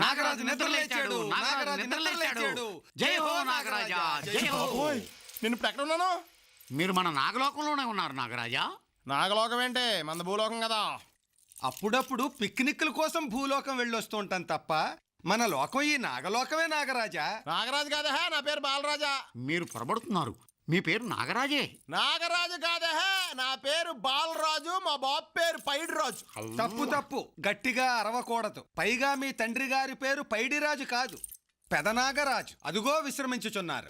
నాగరాజు నిద్రలేచాడు, నాగరాజు నిద్రలేచాడు. జై హో నాగరాజా, జై హో. నేను ఇప్పుడు ఎక్కడ ఉన్నాను? మీరు మన నాగలోకంలోనే ఉన్నారు నాగరాజా. నాగలోకం ఏంటి, మన భూలోకం కదా. అప్పుడప్పుడు పిక్నిక్ల కోసం భూలోకం వెళ్ళొస్తూ ఉంటాం తప్ప మన లోకం ఈ నాగలోకమే నాగరాజా. నాగరాజు కాదా, నా పేరు బాలరాజా. మీరు పొరబడుతున్నారు, మీ పేరు నాగరాజే. నాగరాజు కాదా, నా పేరు బాలరాజు. మా బాబు పేరు పైడిరాజు. తప్పు తప్పు, గట్టిగా అరవకూడదు. పైగా మీ తండ్రి గారి పేరు పైడిరాజు కాదు, పెదనాగరాజు. అదుగో విశ్రమించుచున్నారు.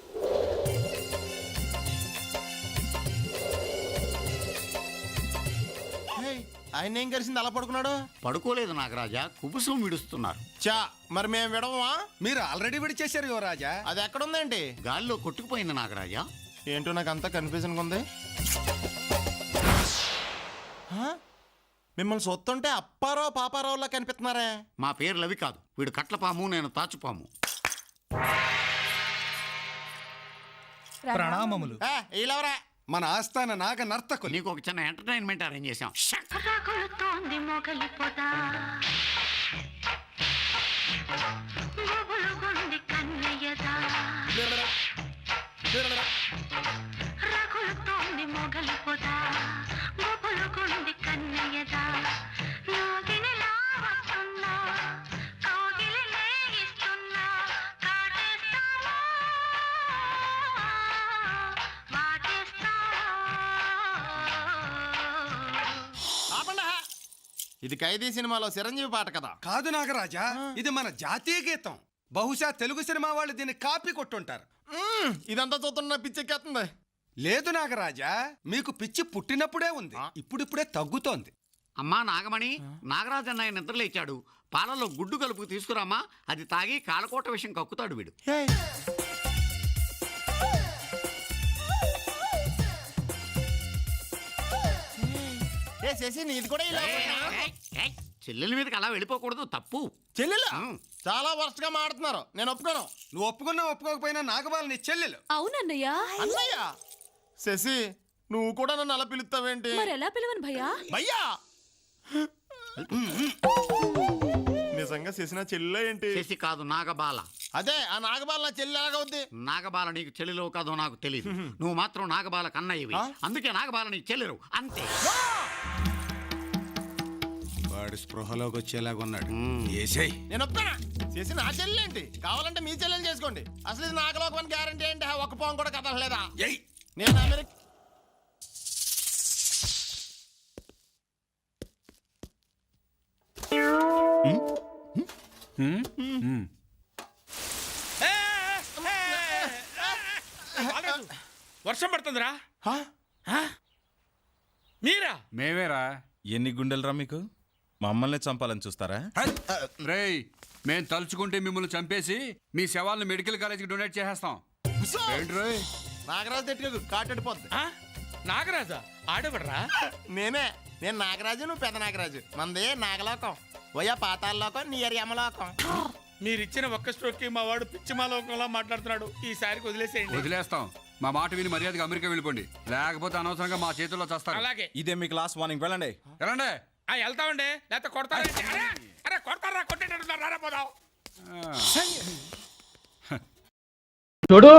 ఆయన ఏం కలిసింది అలా పడుకున్నాడు? పడుకోలేదు నాగరాజా, కుబుసం విడుస్తున్నారు. చా, మరి మేము విడవమా? మీరు ఆల్రెడీ విడిచేశారు యువరాజా. అది ఎక్కడుందేంటి? గాలిలో కొట్టుకుపోయింది నాగరాజా. ఏంటో నాకు అంతా కన్ఫ్యూజన్గా ఉంది. మిమ్మల్ని సొత్తుంటే అప్పారావు పాపారావులా కనిపిస్తున్నారే. మా పేర్లు అవి కాదు, వీడు కట్లపాము, నేను తాచుపాము. ప్రణామములు. వీళ్ళెవరా? మన ఆస్థాన నాగ నర్తకులు. నీకు ఒక చిన్న ఎంటర్టైన్మెంట్ అరేంజ్ చేశాం. రగులుతోంది మొగలిపోదా, గుబులుగుంది కన్నయ్యదా, రగులుతోంది మొగలిపోదా, గుబులుగుంది కన్నయ్యదా, నాగినిలా వస్తున్నా, కౌగిలి లేగిస్తున్నా, కాటేస్తావా వాటేస్తావా. ఇది ఖైదీ సినిమాలో చిరంజీవి పాట కదా. కాదు నాగరాజా, ఇది మన జాతీయ గీతం. బహుశా తెలుగు సినిమా వాళ్ళు దీన్ని కాపీ కొట్టుంటారు. ఇదంతా చూస్తున్నా పిచ్చెక్కేస్తుంది. లేదు నాగరాజా, మీకు పిచ్చి పుట్టినప్పుడే ఉంది, ఇప్పుడిప్పుడే తగ్గుతోంది. అమ్మా నాగమణి, నాగరాజు అన్నయ్య నిద్రలేచాడు, పాలలో గుడ్డు కలుపు తీసుకురామా, అది తాగి కాలకోట విషయం కక్కుతాడు వీడు. చేసి నీది కూడా ఇలా చెల్లెల మీదకి అలా వెళ్ళిపోకూడదు, తప్పు. చెల్లెలు చాలా వరస్ట్ గా మాడుతున్నారు, నేను ఒప్పుకోను. నువ్వు ఒప్పుకున్నా ఒప్పుకోకపోయినా నాగబాల నీ చెల్లెలు. అవునన్నయ్యా. అన్నయ్య శశి, నువ్వు కూడా నన్ను అలా పిలుస్తావేంటి? మరెలా పిలవను భయ్యా? భయ్యా నిజంగా శశి నా చెల్లె ఏంటి? చేసి కాదు, నాగబాల. అదే ఆ నాగబాల నా చెల్లి ఎలాగవుద్ది? నాగబాల నీకు చెల్లెలో కాదో నాకు తెలియదు, నువ్వు మాత్రం నాగబాల కన్నయ్యవి, అందుకే నాగబాల నీ చెల్లెరు, అంతే. వాడు స్పృహలోకి వచ్చేలాగా ఉన్నాడు. నేను ఒప్పుకోనా? శశి నా చెల్లి ఏంటి? కావాలంటే మీ చెల్లెలు చేసుకోండి. అసలు ఇది నాగలోకమని గ్యారంటీ ఏంటి? ఒక్క పోం కూడా కదలలేదా? నేను అమెరికా వర్షం పడుతుందిరా. మీరా? మేమేరా. ఎన్ని గుండెలరా మీకు? మమ్మల్ని చంపాలని చూస్తారా? రేయ్, మేం తలుచుకుంటే మిమ్మల్ని చంపేసి మీ శవాలను మెడికల్ కాలేజీకి డొనేట్ చేసేస్తాం. నాగరాజు తిట్టుకు కాటడిపోద్ది. నాగరాజా? ఆడవడరా? నేను నాగరాజు, నువ్వు పెద్ద నాగరాజు. మనది నాగలోకం, పోయా పాతాల లోకం, నీ యమలోకం. మీరిచ్చిన ఒక్క స్ట్రోక్ కి మా వాడు పిచ్చిమాలోకంలా మాట్లాడుతున్నాడు. ఈసారికి వదిలేసేయండి. వదిలేస్తాం. మా మాట విని మర్యాదగా అమెరికా వెళ్ళిపోండి, లేకపోతే అనవసరంగా మా చేతుల్లో చేస్తారు. అలాగే. ఇదే మీ క్లాస్ వార్నింగ్. వెళ్ళండి. వెళ్ళండి. వెళ్తామండి, లేకపోతే కొడతారా? అరే కొడతారా, కొట్టేటట్టున్నారు, రారా పోదాం. చూడు,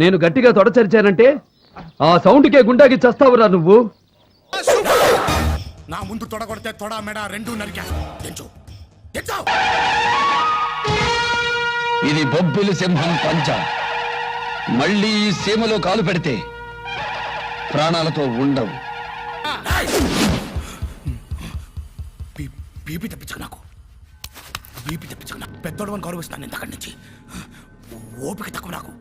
నేను గట్టిగా తొడచరిచానంటే ఆ సౌండ్కే గుండాకి చస్తావురా నువ్వు. నా ముందు తొడగొడితే తొడ మెడ రెండు నరికా. ఇది బొబ్బిలి సింహం పంచ. మళ్ళీ ఈ సీమలో కాలు పెడితే ప్రాణాలతో ఉండవు. బీపీ తెప్పించుకు, నాకు బీపీ తెప్పించుకు. పెద్దోడు అని గౌరవిస్తాను ఇంతకడి నుంచి. ఓపిక తక్కువ నాకు.